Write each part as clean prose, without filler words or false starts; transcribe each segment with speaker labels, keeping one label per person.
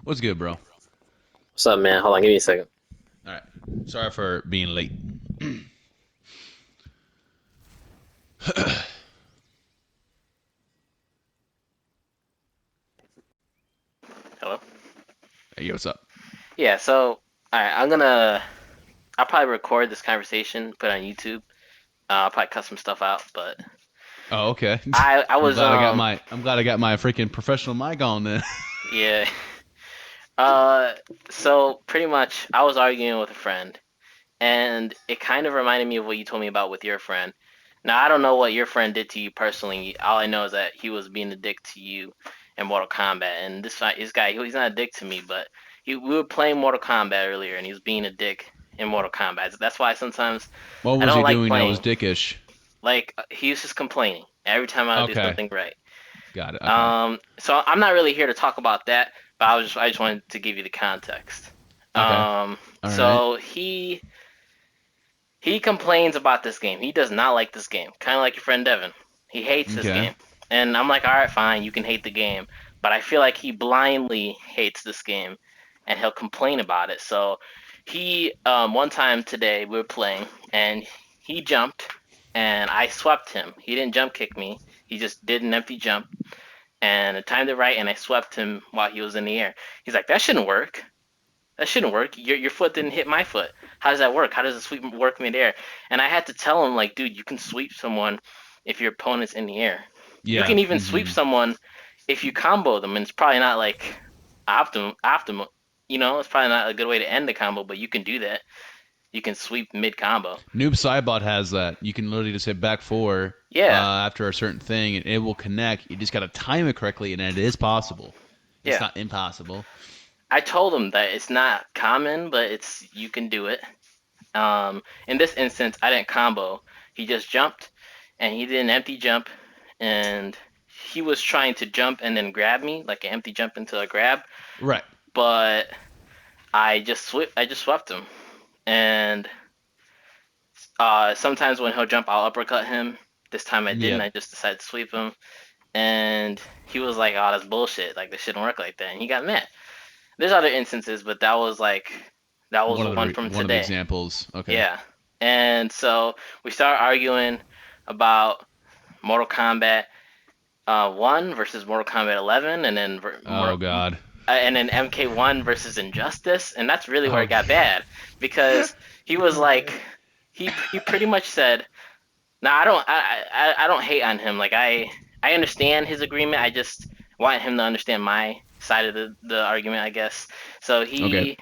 Speaker 1: What's good, bro? All
Speaker 2: What's up, man? Hold on, give me a second.
Speaker 1: right. Sorry for being late.
Speaker 2: Hello?
Speaker 1: Hey, yo, what's up?
Speaker 2: Yeah, all right, I'll probably record this conversation, put it on YouTube. I'll probably cut some stuff out, but
Speaker 1: Oh, okay.
Speaker 2: I was,
Speaker 1: I'm glad I got my freaking professional mic on then.
Speaker 2: yeah. Uh, so pretty much, I was arguing with a friend, and it kind of reminded me of what you told me about with your friend. Now, I don't know what your friend did to you personally. All I know is that he was being a dick to you in Mortal Kombat, and this guy, he's not a dick to me, but we were playing Mortal Kombat earlier, and he was being a dick in Mortal Kombat. That's why sometimes
Speaker 1: What
Speaker 2: I
Speaker 1: was
Speaker 2: don't
Speaker 1: he
Speaker 2: like
Speaker 1: doing that was
Speaker 2: playing.
Speaker 1: dickish?
Speaker 2: Like he was just complaining every time I would do
Speaker 1: Okay,
Speaker 2: something right.
Speaker 1: got it. Okay.
Speaker 2: So I'm not really here to talk about that, but I just wanted to give you the context.
Speaker 1: Okay. All right.
Speaker 2: So he complains about this game. He does not like this game. Kind of like your friend Devin. He hates this
Speaker 1: Okay.
Speaker 2: game. And I'm like, all right, fine, you can hate the game. But I feel like he blindly hates this game and he'll complain about it. So one time today, we were playing and he jumped and I swept him. He didn't jump kick me, he just did an empty jump and I timed it right and I swept him while he was in the air. He's like, that shouldn't work. That shouldn't work. Your foot didn't hit my foot. How does that work? How does a sweep work midair? And I had to tell him, like, dude, you can sweep someone if your opponent's in the air. You
Speaker 1: Yeah.
Speaker 2: can even sweep
Speaker 1: Mm-hmm.
Speaker 2: someone if you combo them, and it's probably not like optimal. It's probably not a good way to end the combo, but you can do that. You can sweep mid combo.
Speaker 1: Noob Saibot has that. You can literally just hit back four
Speaker 2: Yeah,
Speaker 1: after a certain thing, and it will connect. You just got to time it correctly, and it is possible. It's
Speaker 2: yeah.
Speaker 1: not impossible.
Speaker 2: I told him that it's not common, but it's you can do it. In this instance, I didn't combo. He just jumped, and he did an empty jump, and he was trying to jump and then grab me, like an empty jump into a grab,
Speaker 1: Right.
Speaker 2: but I just swept him, and sometimes when he'll jump, I'll uppercut him. This time I didn't.
Speaker 1: Yep.
Speaker 2: I just decided to sweep him, and he was like, "Oh, that's bullshit. Like this shouldn't work like that." And he got mad. There's other instances, but that was one from
Speaker 1: One of the
Speaker 2: today.
Speaker 1: examples. Okay.
Speaker 2: Yeah. And so we start arguing about Mortal Kombat 1 versus Mortal Kombat 11,
Speaker 1: Oh God.
Speaker 2: and then Mk1 versus Injustice, and that's really where
Speaker 1: Oh.
Speaker 2: it got bad because he was like, he pretty much said, "Now I don't hate on him. Like I understand his agreement. I just want him to understand my side of the argument, I guess." So
Speaker 1: Okay.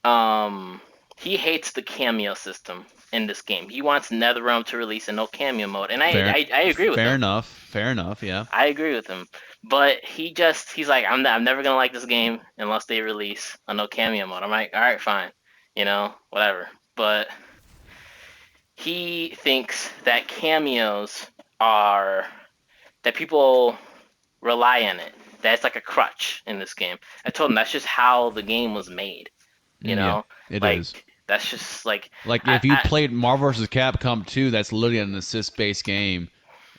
Speaker 2: um he hates the cameo system in this game. He wants NetherRealm to release a no cameo mode, and I agree with
Speaker 1: Fair
Speaker 2: him.
Speaker 1: enough. Fair enough. Yeah.
Speaker 2: I agree with him. But he's like, I'm never gonna like this game unless they release a no cameo mode. I'm like, all right, fine, whatever. But he thinks that cameos are that people rely on it. That's like a crutch in this game. I told him that's just how the game was made. You
Speaker 1: Yeah.
Speaker 2: know,
Speaker 1: It
Speaker 2: like
Speaker 1: is.
Speaker 2: that's just like
Speaker 1: Like
Speaker 2: I,
Speaker 1: if you
Speaker 2: I
Speaker 1: played Marvel vs. Capcom 2, that's literally an assist-based game.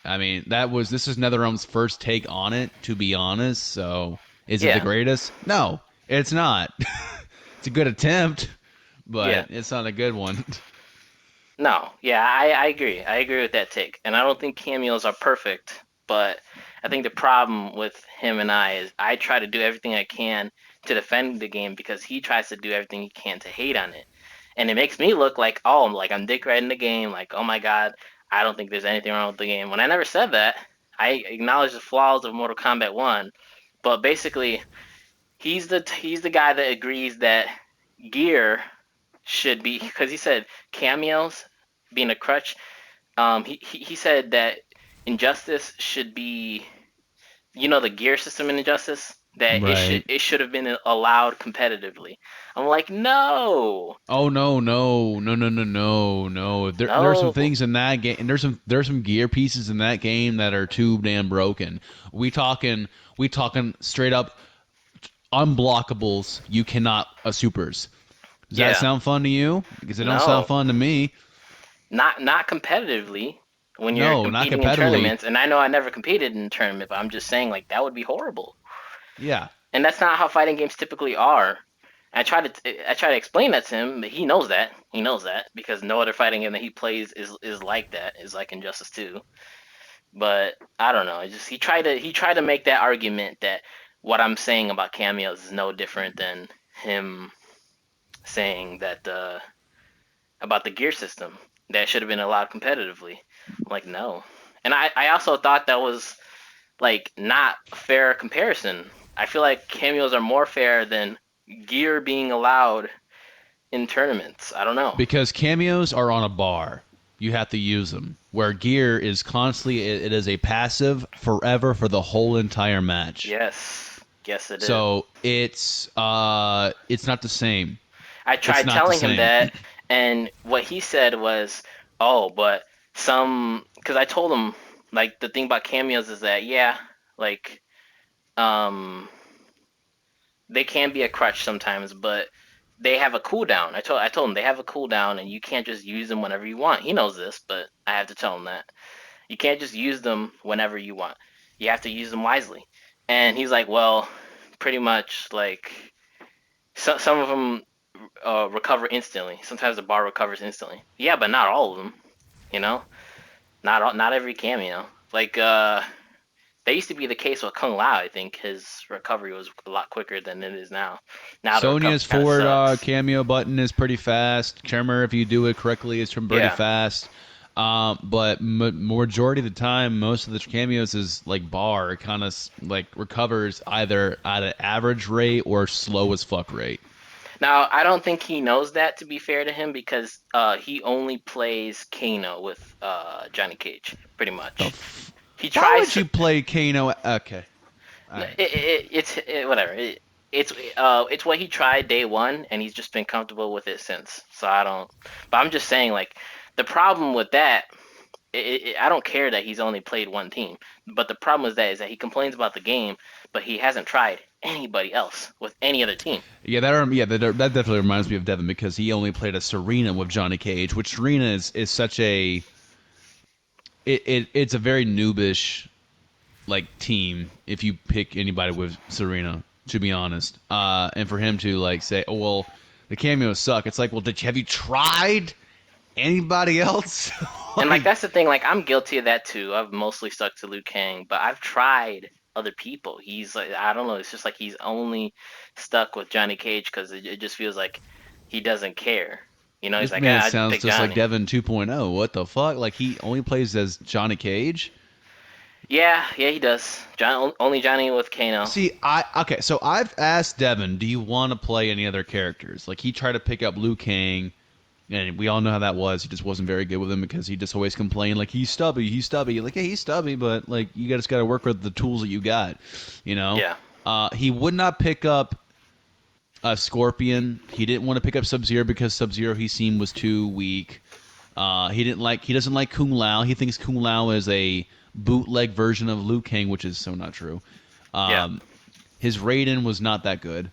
Speaker 1: I mean, this is NetherRealm's first take on it, to be honest. So, is it the
Speaker 2: yeah,
Speaker 1: greatest? No, it's not. It's a good attempt,
Speaker 2: yeah.
Speaker 1: but it's not a good one.
Speaker 2: No, yeah, I agree. I agree with that take. And I don't think cameos are perfect, but I think the problem with him and I is I try to do everything I can to defend the game because he tries to do everything he can to hate on it. And it makes me look like, oh, like I'm dick riding the game, like, oh my God, I don't think there's anything wrong with the game. When I never said that, I acknowledge the flaws of Mortal Kombat 1, but basically he's the guy that agrees that gear should be because he said cameos being a crutch. He said that Injustice should be, the gear system in Injustice that
Speaker 1: Right.
Speaker 2: it should have been allowed competitively. I'm like, no,
Speaker 1: Oh no, no, no, no, no, no, no. There's some
Speaker 2: no,
Speaker 1: things in that game. There's some gear pieces in that game that are too damn broken. We talking straight up unblockables. You cannot supers. Does that
Speaker 2: yeah,
Speaker 1: sound fun to you? Because it don't sound
Speaker 2: no,
Speaker 1: fun to me.
Speaker 2: not competitively when you're
Speaker 1: No, not
Speaker 2: competing in
Speaker 1: competitively.
Speaker 2: tournaments. And I know I never competed in a tournament, but I'm just saying like that would be horrible.
Speaker 1: Yeah.
Speaker 2: and that's not how fighting games typically are. I try to explain that to him, but he knows that. He knows that because no other fighting game that he plays is like that. Is like Injustice 2. But I don't know. It just he tried to make that argument that what I'm saying about cameos is no different than him saying that about the gear system that should have been allowed competitively. I'm like, no. And I also thought that was like not a fair comparison. I feel like cameos are more fair than gear being allowed in tournaments. I don't know.
Speaker 1: Because cameos are on a bar. You have to use them. Where gear is constantly, it is a passive forever for the whole entire match.
Speaker 2: Yes. Yes, it is.
Speaker 1: So it's not the same.
Speaker 2: I
Speaker 1: It's
Speaker 2: tried
Speaker 1: not the
Speaker 2: telling him
Speaker 1: same.
Speaker 2: that, and what he said was, "Oh, but some," because I told him like the thing about cameos is that yeah, like um they can be a crutch sometimes, but they have a cooldown. I told him they have a cooldown, and you can't just use them whenever you want. He knows this, but I have to tell him that you can't just use them whenever you want. You have to use them wisely. And he's like, well, pretty much like some of them recover instantly. Sometimes the bar recovers instantly. Yeah, but not all of them. You know, not every cameo. Like that used to be the case with Kung Lao. I think his recovery was a lot quicker than it is now. Now the recovery
Speaker 1: Sonya's
Speaker 2: kind of
Speaker 1: forward
Speaker 2: sucks.
Speaker 1: cameo button is pretty fast. Tremor, if you do it correctly, is pretty
Speaker 2: Yeah.
Speaker 1: fast. But majority of the time, most of the cameos is like bar. It kind of like recovers either at an average rate or slow as fuck rate.
Speaker 2: Now I don't think he knows that to be fair to him because he only plays Kano with Johnny Cage pretty
Speaker 1: The
Speaker 2: much. He
Speaker 1: Why
Speaker 2: tries
Speaker 1: would
Speaker 2: to.
Speaker 1: you play Kano? Okay, all right.
Speaker 2: Whatever. It's what he tried day one, and he's just been comfortable with it since. So I don't. But I'm just saying, like, the problem with that, I don't care that he's only played one team. But the problem is that he complains about the game, but he hasn't tried anybody else with any other team.
Speaker 1: That definitely reminds me of Devin because he only played a Serena with Johnny Cage, which Serena is such a it's a very noobish like team if you pick anybody with Serena, to be honest. And for him to like say, "Oh well, the cameos suck," it's like, well, have you tried anybody else?
Speaker 2: And like
Speaker 1: Like,
Speaker 2: that's the thing. Like I'm guilty of that too. I've mostly stuck to Liu Kang, but I've tried other people. He's like I don't know. It's just like he's only stuck with Johnny Cage because it just feels like he doesn't care. You know, he's
Speaker 1: this
Speaker 2: like,
Speaker 1: man
Speaker 2: ah, I just
Speaker 1: sounds
Speaker 2: pick
Speaker 1: just like
Speaker 2: Johnny.
Speaker 1: Devin 2.0. What the fuck? Like he only plays as Johnny Cage.
Speaker 2: Yeah, yeah, he does. Only Johnny with Kano.
Speaker 1: See, I okay. So I've asked Devin, "Do you want to play any other characters?" Like he tried to pick up Liu Kang, and we all know how that was. He just wasn't very good with him because he just always complained like he's stubby, he's stubby. Like, yeah, he's stubby, but like you just got to work with the tools that you got, you know.
Speaker 2: Yeah,
Speaker 1: He would not pick up a Scorpion. He didn't want to pick up Sub Zero because Sub Zero he seemed was too weak. He doesn't like Kung Lao. He thinks Kung Lao is a bootleg version of Liu Kang, which is so not true.
Speaker 2: yeah,
Speaker 1: Um, his Raiden was not that good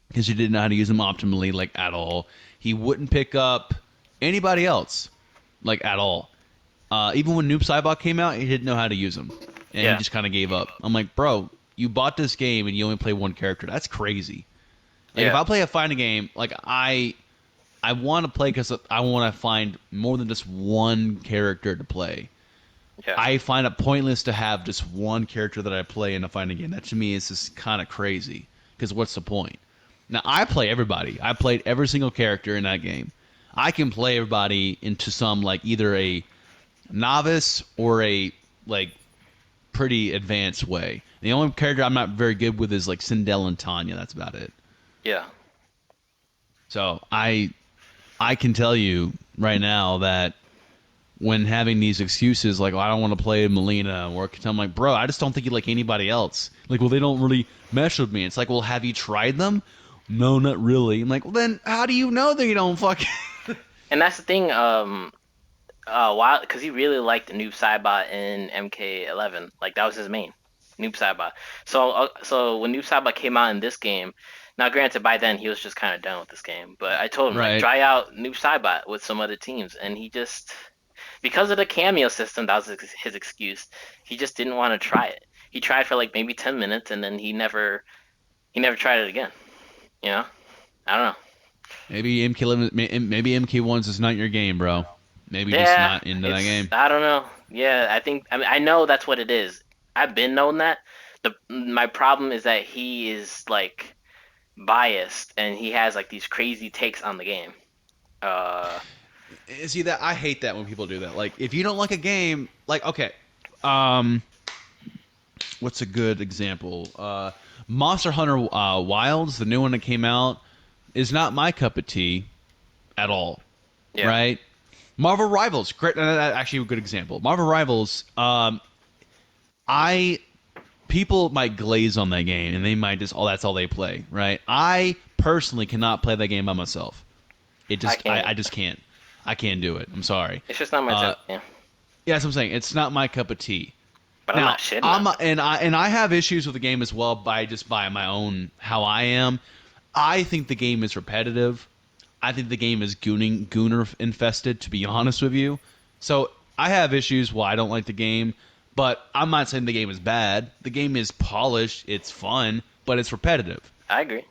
Speaker 1: because he didn't know how to use him optimally, like at all. He wouldn't pick up anybody else, like at all. Even when Noob Saibot came out, he didn't know how to use them, and he
Speaker 2: yeah,
Speaker 1: just kind of gave up. I'm like, bro, you bought this game and you only play one character. That's crazy. Like if
Speaker 2: yeah,
Speaker 1: I play a fighting game, like I want to play because I want to find more than just one character to play.
Speaker 2: yeah,
Speaker 1: I find it pointless to have just one character that I play in a fighting game. That to me is just kind of crazy. Because what's the point? Now I play everybody. I played every single character in that game. I can play everybody into some like either a novice or a like pretty advanced way. The only character I'm not very good with is like Sindel and Tanya. That's about it.
Speaker 2: yeah.
Speaker 1: So I can tell you right now that when having these excuses like, oh, I don't want to play Melina, or I'm like, bro, I just don't think you like anybody else. Like, well, they don't really mesh with me. It's like, well, have you tried them? No, not really. I'm like, well, then how do you know that you don't fucking?
Speaker 2: And that's the thing. Why? Because he really liked Noob Saibot in MK11. Like that was his main, Noob Saibot. So when Noob Saibot came out in this game, now granted by then he was just kind of done with this game, but I told him like
Speaker 1: Right.
Speaker 2: try out Noob Saibot with some other teams, and he just because of the cameo system that was his excuse. He just didn't want to try it. He tried for like maybe 10 minutes, and then he never he never tried it again. You know, I don't know.
Speaker 1: Maybe MK11, maybe MK1's is not your game, bro. Maybe just
Speaker 2: Yeah,
Speaker 1: not into that
Speaker 2: it's
Speaker 1: game.
Speaker 2: I don't know. Yeah, I mean I know that's what it is. I've been known that. The my problem is that he is like biased and he has like these crazy takes on the game. Uh
Speaker 1: See that I hate that when people do that. Like, if you don't like a game, like, okay, um, what's a good example? Monster Hunter Wilds, the new one that came out, is not my cup of tea at all.
Speaker 2: yeah.
Speaker 1: Right? Marvel Rivals, great. Actually, a good example. Marvel Rivals. I People might glaze on that game, and they might just, oh, that's all they play. Right? I personally cannot play that game by myself.
Speaker 2: I can't
Speaker 1: I just
Speaker 2: either.
Speaker 1: can't. I can't do it. I'm sorry.
Speaker 2: It's just not my
Speaker 1: Uh,
Speaker 2: type of game.
Speaker 1: yeah, that's what I'm saying. It's not my cup of tea.
Speaker 2: But I'm
Speaker 1: Now,
Speaker 2: not shitting on it.
Speaker 1: I have issues with the game as well by my own how I am. I think the game is repetitive. I think the game is gooner infested, to be honest with you. So I have issues why I don't like the game, but I'm not saying the game is bad. The game is polished, it's fun, but it's repetitive.
Speaker 2: I agree.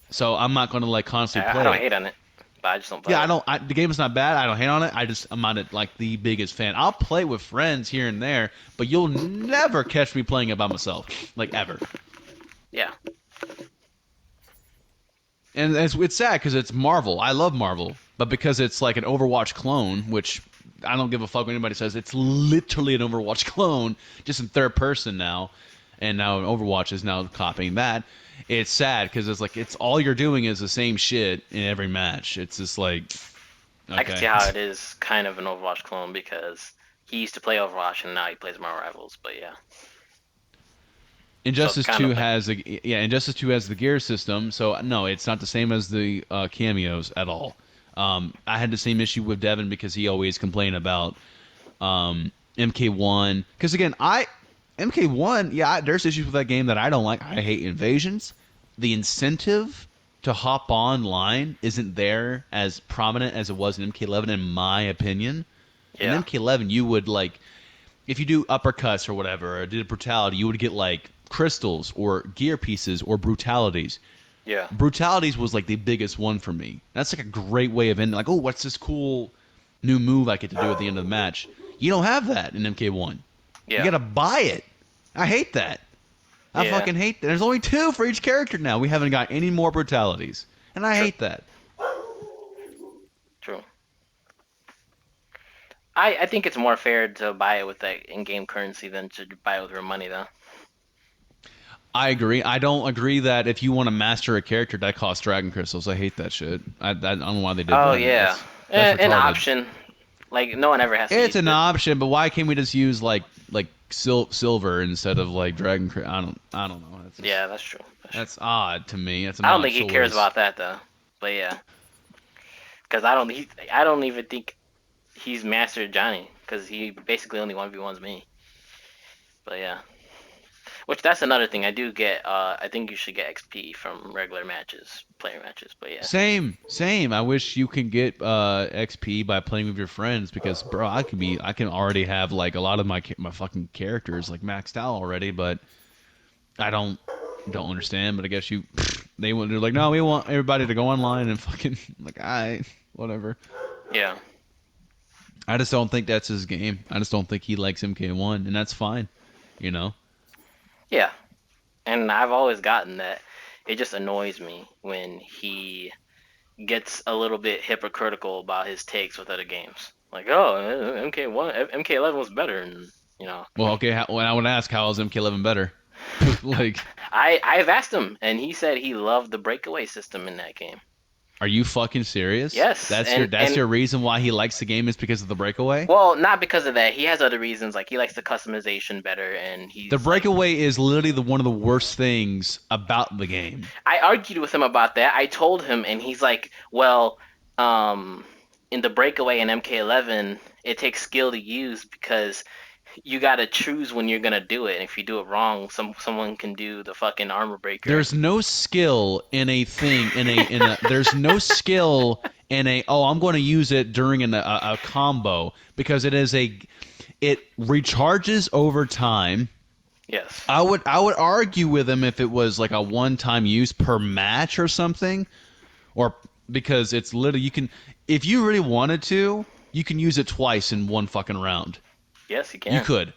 Speaker 1: So I'm not going to like constantly
Speaker 2: I
Speaker 1: play
Speaker 2: don't
Speaker 1: it.
Speaker 2: hate on it, but I just don't
Speaker 1: Yeah,
Speaker 2: play it.
Speaker 1: The game is not bad. I don't hate on it. I'm not like the biggest fan. I'll play with friends here and there, but you'll never catch me playing it by myself, like ever.
Speaker 2: Yeah.
Speaker 1: And it's sad because it's Marvel. I love Marvel, but because it's like an Overwatch clone, which I don't give a fuck what anybody says. It's literally an Overwatch clone, just in third person now, and now Overwatch is now copying that. It's sad because it's like it's all you're doing is the same shit in every match. It's just like,
Speaker 2: I can see
Speaker 1: okay.
Speaker 2: how it is kind of an Overwatch clone because he used to play Overwatch and now he plays Marvel Rivals. But yeah, so it's
Speaker 1: Injustice
Speaker 2: kind
Speaker 1: 2
Speaker 2: of like
Speaker 1: has Injustice 2 has the gear system, so no, it's not the same as the cameos at all. I had the same issue with Devin because he always complained about Mk1. Because again, Mk1, yeah, there's issues with that game that I don't like. I hate invasions. The incentive to hop online isn't there as prominent as it was in MK11, in my opinion. In
Speaker 2: yeah,
Speaker 1: MK11, you would like if you do uppercuts or whatever, or did a brutality, you would get like crystals or gear pieces or brutalities.
Speaker 2: yeah,
Speaker 1: Brutalities was like the biggest one for me. That's like a great way of ending. Like, oh, what's this cool new move I get to do at the end of the match? You don't have that in MK1. You
Speaker 2: yeah,
Speaker 1: gotta buy it. I hate that. I
Speaker 2: yeah.
Speaker 1: fucking hate that. There's only two for each character now. We haven't got any more brutalities, and I
Speaker 2: True,
Speaker 1: hate that.
Speaker 2: true. I think it's more fair to buy it with that in-game currency than to buy it with real money, though.
Speaker 1: I agree. I don't agree that if you want to master a character, that costs dragon crystals. I hate that shit. I don't know why they did
Speaker 2: Oh
Speaker 1: that.
Speaker 2: yeah,
Speaker 1: That's
Speaker 2: an
Speaker 1: retarded.
Speaker 2: option. Like no one ever has to
Speaker 1: It's
Speaker 2: use
Speaker 1: an
Speaker 2: it.
Speaker 1: option, but why can't we just use like silver instead of like dragon? I don't know. That's just
Speaker 2: Yeah, that's true. That's true.
Speaker 1: that's odd to me. That's
Speaker 2: I don't
Speaker 1: not
Speaker 2: think he cares
Speaker 1: choice.
Speaker 2: about that though. But yeah, because I don't even think he's mastered Johnny because he basically only 1v1s me. But yeah. Which that's another thing. I do get. I think you should get XP from regular matches, player matches. But yeah,
Speaker 1: Same. I wish you can get XP by playing with your friends because, bro, I can already have like a lot of my fucking characters like maxed out already, but I don't understand. But I guess they're like, no, we want everybody to go online and fucking like, whatever.
Speaker 2: yeah,
Speaker 1: I just don't think that's his game. I just don't think he likes MK1, and that's fine. You know.
Speaker 2: yeah. And I've always gotten that. It just annoys me when he gets a little bit hypocritical about his takes with other games. Like, oh, MK1, MK11 was better, and you know,
Speaker 1: Well, okay. When I would ask, how is MK11 better? Like,
Speaker 2: I've asked him, and he said he loved the breakaway system in that game.
Speaker 1: are you fucking serious?
Speaker 2: Yes,
Speaker 1: That's your reason why he likes the game is because of the breakaway?
Speaker 2: well, not because of that. He has other reasons. Like he likes the customization better, and
Speaker 1: The
Speaker 2: he's like,
Speaker 1: breakaway is literally one of the worst things about the game.
Speaker 2: I argued with him about that. I told him, and he's like, well, um, in the breakaway in MK11, it takes skill to use because you got to choose when you're gonna do it. And if you do it wrong, someone can do the fucking armor breaker.
Speaker 1: There's no skill in a thing in a there's no skill in a oh I'm going to use it during a combo because it recharges over time
Speaker 2: Yes.
Speaker 1: I would argue with him if it was like a one-time use per match or something, or because it's literally you can, if you really wanted to, you can use it twice in one fucking round.
Speaker 2: Yes, you
Speaker 1: You
Speaker 2: can.
Speaker 1: could.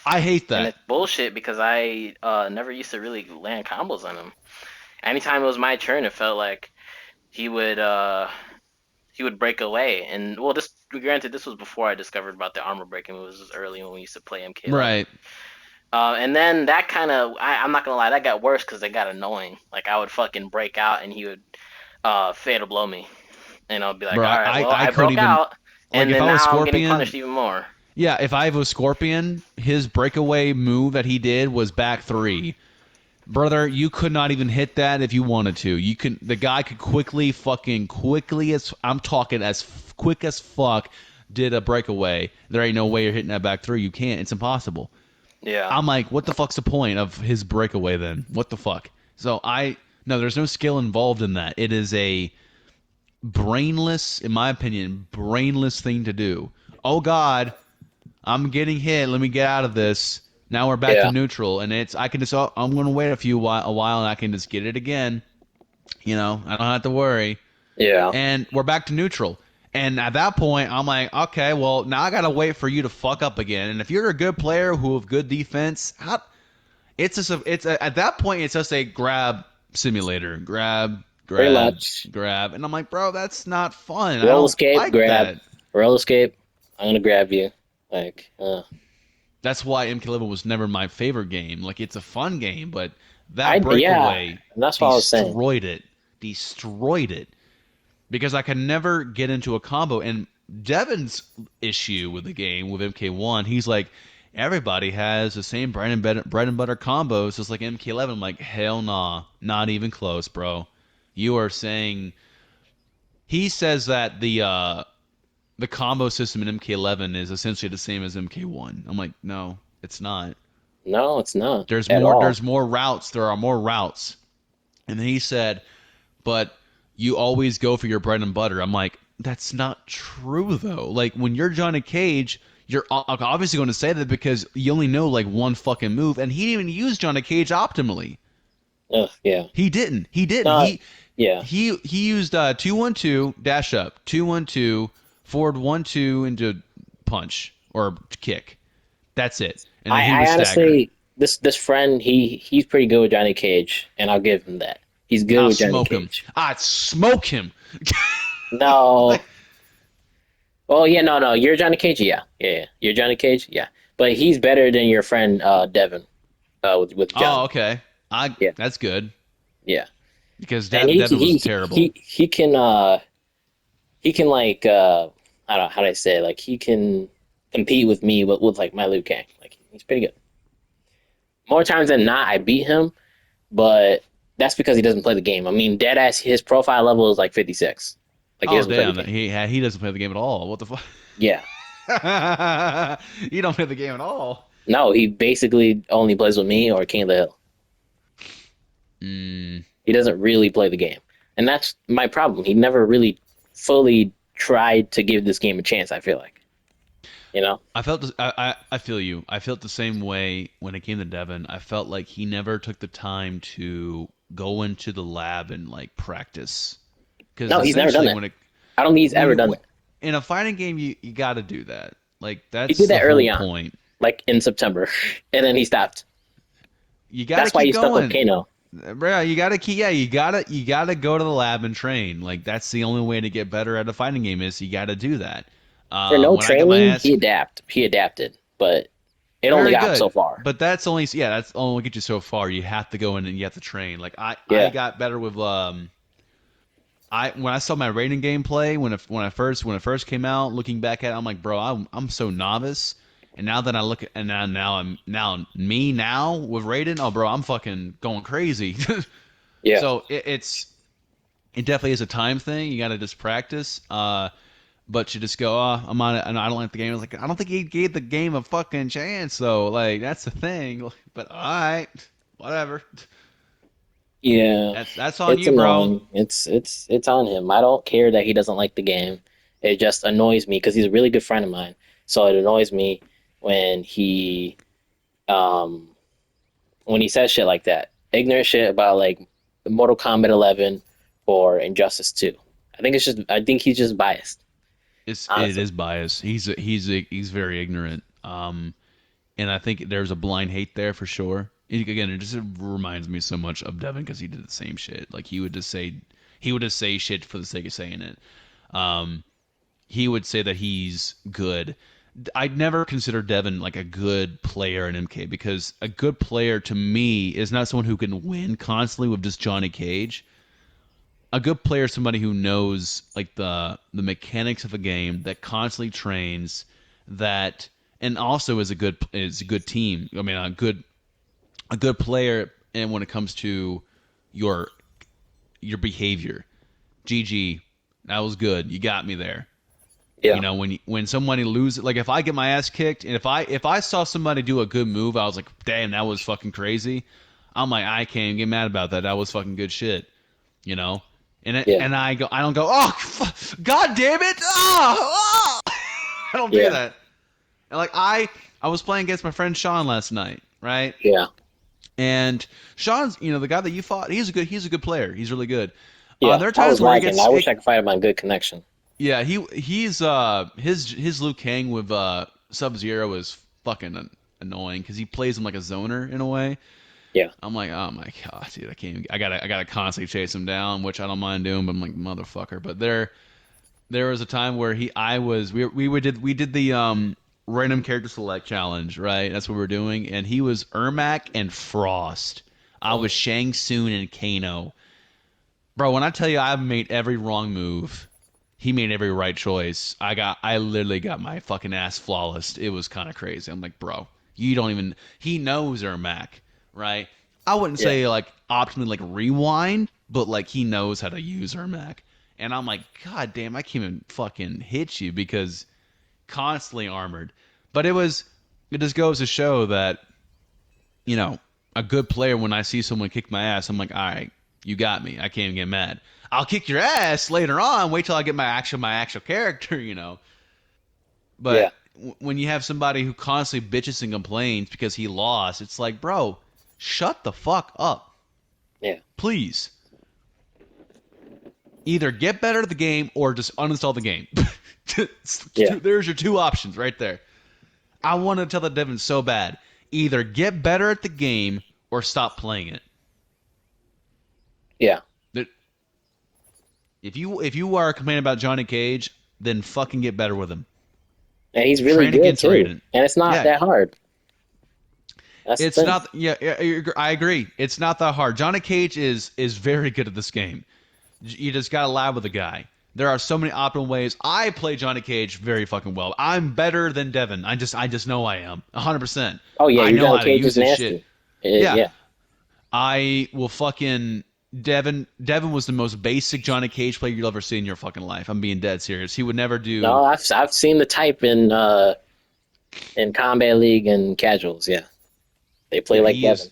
Speaker 1: I hate
Speaker 2: And
Speaker 1: that.
Speaker 2: it's bullshit because I never used to really land combos on him. Anytime it was my turn, it felt like he would uh he would break away. And well, this granted, this was before I discovered about the armor breaking. It was early when we used to play MK11.
Speaker 1: Right.
Speaker 2: And then that kind of, I'm not gonna lie, that got worse because it got annoying. Like I would fucking break out and he would fatal blow me, and I'll be like,
Speaker 1: Bro,
Speaker 2: all right, well,
Speaker 1: I
Speaker 2: I
Speaker 1: couldn't
Speaker 2: broke
Speaker 1: even,
Speaker 2: out,
Speaker 1: like
Speaker 2: and
Speaker 1: if
Speaker 2: then
Speaker 1: I was
Speaker 2: now I'm getting
Speaker 1: Scorpion,
Speaker 2: punished even more.
Speaker 1: yeah, if I was Scorpion, his breakaway move that he did was back three. Brother, you could not even hit that if you wanted to. You can, the guy could quickly as I'm talking as quick as fuck did a breakaway. There ain't no way you're hitting that back three. You can't. It's impossible.
Speaker 2: Yeah,
Speaker 1: I'm like, what the fuck's the point of his breakaway then? What the fuck? So no, there's no skill involved in that. It is a brainless, in my opinion, brainless thing to do. Oh God, I'm getting hit. Let me get out of this. Now we're back to
Speaker 3: Yeah,
Speaker 1: neutral, and it's I can just I'm going to wait a while, and I can just get it again. I don't have to worry,
Speaker 3: yeah.
Speaker 1: and we're back to neutral. And at that point, I'm like, okay, well now I gotta wait for you to fuck up again. And if you're a good player who have good defense, at that point it's just a grab simulator, grab,
Speaker 3: Pretty
Speaker 1: grab,
Speaker 3: much.
Speaker 1: grab, and I'm like, bro, that's not fun. I
Speaker 3: Roll
Speaker 1: don't
Speaker 3: escape,
Speaker 1: like
Speaker 3: grab.
Speaker 1: that.
Speaker 3: Roll escape. I'm gonna grab you. Like,
Speaker 1: That's why MK11 was never my favorite game. Like it's a fun game, but that
Speaker 3: yeah.
Speaker 1: breakaway
Speaker 3: That's what I was saying.
Speaker 1: destroyed it. Destroyed it. Because I could never get into a combo. And Devin's issue with the game with MK1, he's like, everybody has the same bread and butter combos just like MK11. I'm like, hell nah. Not even close, bro. You are saying he says that the combo system in MK11 is essentially the same as MK1. I'm like, no, it's not.
Speaker 3: No, it's not
Speaker 1: There's
Speaker 3: at
Speaker 1: more.
Speaker 3: all.
Speaker 1: There's more routes. There are more routes. And then he said, but you always go for your bread and butter. I'm like, that's not true though. Like when you're Johnny Cage, you're obviously going to say that because you only know like one fucking move, and he didn't even use Johnny Cage optimally.
Speaker 3: Ugh, yeah.
Speaker 1: He didn't. He didn't.
Speaker 3: No,
Speaker 1: He
Speaker 3: yeah.
Speaker 1: he used 2-1-2 dash up, 2-1-2 forward 1-2 into punch or kick. That's it. And then he
Speaker 3: I
Speaker 1: would stagger.
Speaker 3: honestly, this friend, he's pretty good with Johnny Cage, and I'll give him that. He's good
Speaker 1: I'll
Speaker 3: with Johnny
Speaker 1: smoke him.
Speaker 3: Cage.
Speaker 1: I'd smoke him.
Speaker 3: No.
Speaker 1: Like,
Speaker 3: Oh yeah, no. You're Johnny Cage, yeah. You're Johnny Cage, yeah. But he's better than your friend Devin, with
Speaker 1: oh,
Speaker 3: Johnny.
Speaker 1: okay.
Speaker 3: Yeah,
Speaker 1: That's good
Speaker 3: yeah.
Speaker 1: because
Speaker 3: And he
Speaker 1: Devin was
Speaker 3: he
Speaker 1: terrible.
Speaker 3: he can like I don't know how do I say it? Like he can compete with me with like my Liu Kang. Like he's pretty good. More times than not, I beat him, but that's because he doesn't play the game. I mean, deadass, his profile level is like 56. Like he
Speaker 1: Oh
Speaker 3: doesn't play the
Speaker 1: damn,
Speaker 3: game.
Speaker 1: he doesn't play the game at all. What the fuck?
Speaker 3: Yeah.
Speaker 1: You don't play the game at all.
Speaker 3: No, he basically only plays with me or King of the Hill.
Speaker 1: Mm,
Speaker 3: He doesn't really play the game. And that's my problem. He never really fully tried to give this game a chance, I feel like. You know?
Speaker 1: I felt this, I feel you. I felt the same way when it came to Devin. I felt like he never took the time to go into the lab and like practice. Because
Speaker 3: No, he's never done
Speaker 1: essentially,
Speaker 3: that. I don't think he's ever done that.
Speaker 1: in a fighting game, you got to do that. Like
Speaker 3: He
Speaker 1: that's
Speaker 3: did
Speaker 1: the
Speaker 3: that
Speaker 1: whole
Speaker 3: early on,
Speaker 1: point.
Speaker 3: like in September. And then he stopped.
Speaker 1: You got to
Speaker 3: That's why
Speaker 1: keep
Speaker 3: he's stuck with
Speaker 1: going.
Speaker 3: Kano.
Speaker 1: Bro, you gotta keep. Yeah, you gotta go to the lab and train. Like that's the only way to get better at a fighting game is you gotta do that.
Speaker 3: For no
Speaker 1: When I got my
Speaker 3: training,
Speaker 1: ass,
Speaker 3: he adapted, but it only
Speaker 1: very
Speaker 3: got him so
Speaker 1: good,
Speaker 3: far.
Speaker 1: but that's only get you so far. You have to go in and you have to train. Like I
Speaker 3: Yeah.
Speaker 1: got better with I when I saw my rating gameplay when it first came out, looking back at it, I'm like, bro, I'm so novice. And now that I look at and now with Raiden, oh bro, I'm fucking going crazy.
Speaker 3: Yeah.
Speaker 1: So it definitely is a time thing. You got to just practice. But you just go, oh, I'm on it, and I don't like the game. I was like, I don't think he gave the game a fucking chance, though. Like that's the thing. But all right, whatever.
Speaker 3: Yeah.
Speaker 1: That's on
Speaker 3: It's
Speaker 1: you, bro.
Speaker 3: annoying. It's on him. I don't care that he doesn't like the game. It just annoys me because he's a really good friend of mine. So it annoys me when he when he says shit like that. Ignorant shit about like Mortal Kombat 11 or Injustice 2. I think he's just biased.
Speaker 1: It
Speaker 3: Honestly.
Speaker 1: is bias. He's very ignorant. And I think there's a blind hate there for sure. Again, it just reminds me so much of Devin because he did the same shit. Like he would just say shit for the sake of saying it. Um, he would say that he's good. I'd never consider Devin like a good player in MK because a good player to me is not someone who can win constantly with just Johnny Cage. A good player is somebody who knows like the mechanics of a game, that constantly trains, that and also is a good team. I mean, a good player, and when it comes to your behavior, GG, that was good. You got me there. You
Speaker 3: Yeah.
Speaker 1: know, when somebody loses, like if I get my ass kicked, and if I saw somebody do a good move, I was like, damn, that was fucking crazy. I'm like, I can't even get mad about that. That was fucking good shit. You know,
Speaker 3: Yeah.
Speaker 1: and I don't go, oh, god damn it, oh, oh. I don't do
Speaker 3: Yeah.
Speaker 1: that. And like I was playing against my friend Sean last night, right?
Speaker 3: Yeah.
Speaker 1: And Sean's, the guy that you fought, he's a good player. He's really good.
Speaker 3: Yeah.
Speaker 1: There are
Speaker 3: I was
Speaker 1: times where he
Speaker 3: lagging.
Speaker 1: gets,
Speaker 3: I wish I could fight him on good connection.
Speaker 1: yeah, he's his Liu Kang with Sub Zero is fucking annoying because he plays him like a zoner in a way.
Speaker 3: Yeah.
Speaker 1: I'm like, oh my god, dude, I can't. I gotta constantly chase him down, which I don't mind doing, but I'm like, motherfucker. But there was a time where we did the random character select challenge, right? That's what we were doing, and he was Ermac and Frost. I was Shang Tsung and Kano. Bro, when I tell you I've made every wrong move, he made every right choice. I literally got my fucking ass flawless. It was kind of crazy. I'm like, bro, you don't even. He knows Ermac, right? I wouldn't
Speaker 3: Yeah.
Speaker 1: say like optimally like rewind, but like he knows how to use Ermac. And I'm like, God damn, I can't even fucking hit you because constantly armored. But it just goes to show that, you know, a good player, when I see someone kick my ass, I'm like, all right, you got me. I can't even get mad. I'll kick your ass later on. Wait till I get my actual character, you know.
Speaker 3: Yeah.
Speaker 1: But when you have somebody who constantly bitches and complains because he lost, it's like, bro, shut the fuck up,
Speaker 3: Yeah.
Speaker 1: please. Either get better at the game or just uninstall the game.
Speaker 3: Yeah.
Speaker 1: There's your two options right there. I want to tell the Devin so bad. Either get better at the game or stop playing it.
Speaker 3: Yeah.
Speaker 1: That- if you are complaining about Johnny Cage, then fucking get better with him.
Speaker 3: And he's really
Speaker 1: Train
Speaker 3: good
Speaker 1: against
Speaker 3: too.
Speaker 1: Raiden.
Speaker 3: And it's not
Speaker 1: Yeah,
Speaker 3: that hard. That's the
Speaker 1: it's
Speaker 3: thing.
Speaker 1: not. Yeah, I agree. It's not that hard. Johnny Cage is very good at this game. You just gotta lab with the guy. There are so many optimal ways. I play Johnny Cage very fucking well. I'm better than Devin. I just know I am. 100%.
Speaker 3: Oh yeah,
Speaker 1: I
Speaker 3: your
Speaker 1: know
Speaker 3: Johnny
Speaker 1: how to
Speaker 3: Cage
Speaker 1: use
Speaker 3: is
Speaker 1: this shit.
Speaker 3: nasty.
Speaker 1: Yeah,
Speaker 3: Yeah.
Speaker 1: I will fucking Devin was the most basic Johnny Cage player you'll ever see in your fucking life. I'm being dead serious. He would never do.
Speaker 3: No, I've seen the type in Combat League and casuals, yeah. They play
Speaker 1: Yeah,
Speaker 3: like
Speaker 1: he
Speaker 3: Devin.
Speaker 1: is.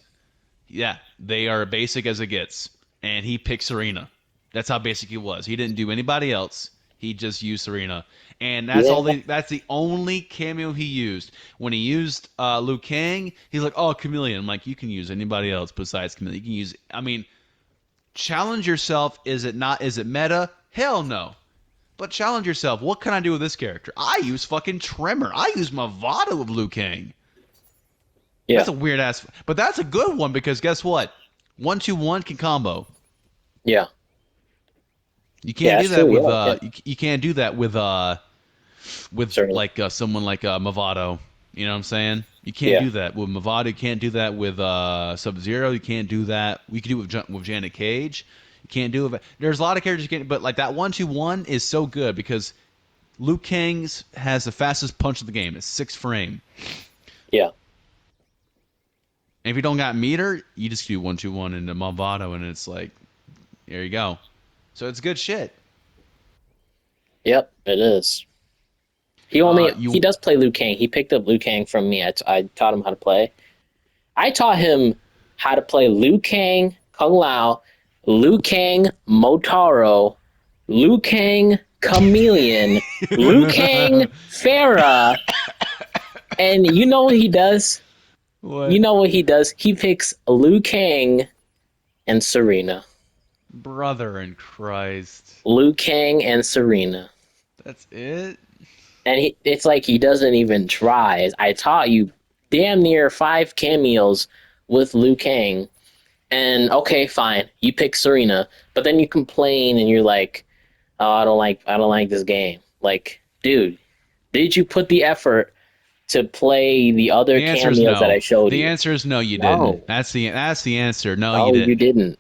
Speaker 1: Yeah, they are basic as it gets, and he picked Serena. That's how basic he was. He didn't do anybody else. He just used Serena, and that's all.
Speaker 3: Yeah.
Speaker 1: That's the only cameo he used. When he used Liu Kang, he's like, "Oh, Chameleon." I'm like, "You can use anybody else besides Chameleon. You can use." I mean, challenge yourself. Is it not? Is it meta? Hell no. But challenge yourself. What can I do with this character? I use fucking Tremor. I use Mavado of Liu Kang.
Speaker 3: Yeah.
Speaker 1: That's a weird ass, but that's a good one because guess what? 1-2-1 can combo.
Speaker 3: Yeah.
Speaker 1: You
Speaker 3: Yeah,
Speaker 1: can't do
Speaker 3: that's
Speaker 1: that
Speaker 3: true.
Speaker 1: with
Speaker 3: Yeah. Yeah.
Speaker 1: you can't do that with
Speaker 3: Certainly.
Speaker 1: like someone like Mavado. You know what I'm saying? You can't
Speaker 3: Yeah.
Speaker 1: do that with Mavado. You can't do that with Sub Zero. You can't do that. We could do it with Janet Cage. You can't do it. There's a lot of characters you can't. But like that 1-2-1 is so good because Liu Kang's has the fastest punch of the game. It's 6 frame.
Speaker 3: Yeah.
Speaker 1: And if you don't got meter, you just do 1-2-1 into Mavado, and it's like, there you go. So it's good shit.
Speaker 3: Yep, it is. He
Speaker 1: You
Speaker 3: does play Liu Kang. He picked up Liu Kang from me. I taught him how to play. I taught him how to play Liu Kang, Kung Lao, Liu Kang, Motaro, Liu Kang, Chameleon, Liu Kang, Farah, and you know what he does? You know what he does? He picks Liu Kang and Serena.
Speaker 1: Brother in Christ.
Speaker 3: Liu Kang and Serena.
Speaker 1: That's it?
Speaker 3: And it's like he doesn't even try. I taught you damn near 5 cameos with Liu Kang. And okay, fine, you pick Serena, but then you complain and you're like, "Oh, I don't like this game." Like, dude, did you put the effort to play the other
Speaker 1: The answer is
Speaker 3: cameos that I
Speaker 1: no.
Speaker 3: showed
Speaker 1: The
Speaker 3: you?
Speaker 1: answer is no, you didn't.
Speaker 3: No,
Speaker 1: That's the answer. No, you
Speaker 3: no, you
Speaker 1: didn't.
Speaker 3: didn't,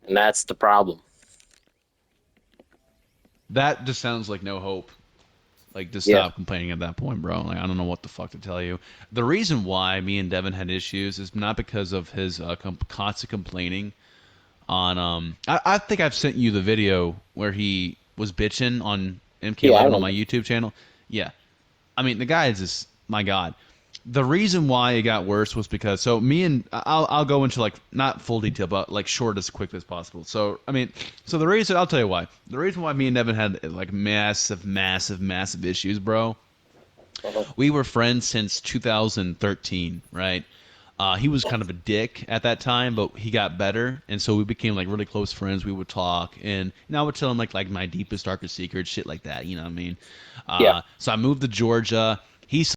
Speaker 3: and that's the problem.
Speaker 1: That just sounds like no hope. Like, just
Speaker 3: Yeah,
Speaker 1: stop complaining at that point, bro. Like, I don't know what the fuck to tell you. The reason why me and Devin had issues is not because of his constant complaining on. I think I've sent you the video where he was bitching on
Speaker 3: yeah, I
Speaker 1: MK11 on my
Speaker 3: remember.
Speaker 1: YouTube channel. Yeah, I mean, the guy is just my god. The reason why it got worse was because me and I'll go into like not full detail, but like short as quick as possible. So I mean, so the reason I'll tell you why. The reason why me and Devin had like massive issues, bro.
Speaker 3: Uh-huh.
Speaker 1: We were friends since 2013, right? He was kind of a dick at that time, but he got better, and so we became like really close friends. We would talk, and I would tell him like my deepest, darkest secrets, shit like that. You know what I mean?
Speaker 3: Yeah,
Speaker 1: So I moved to Georgia. He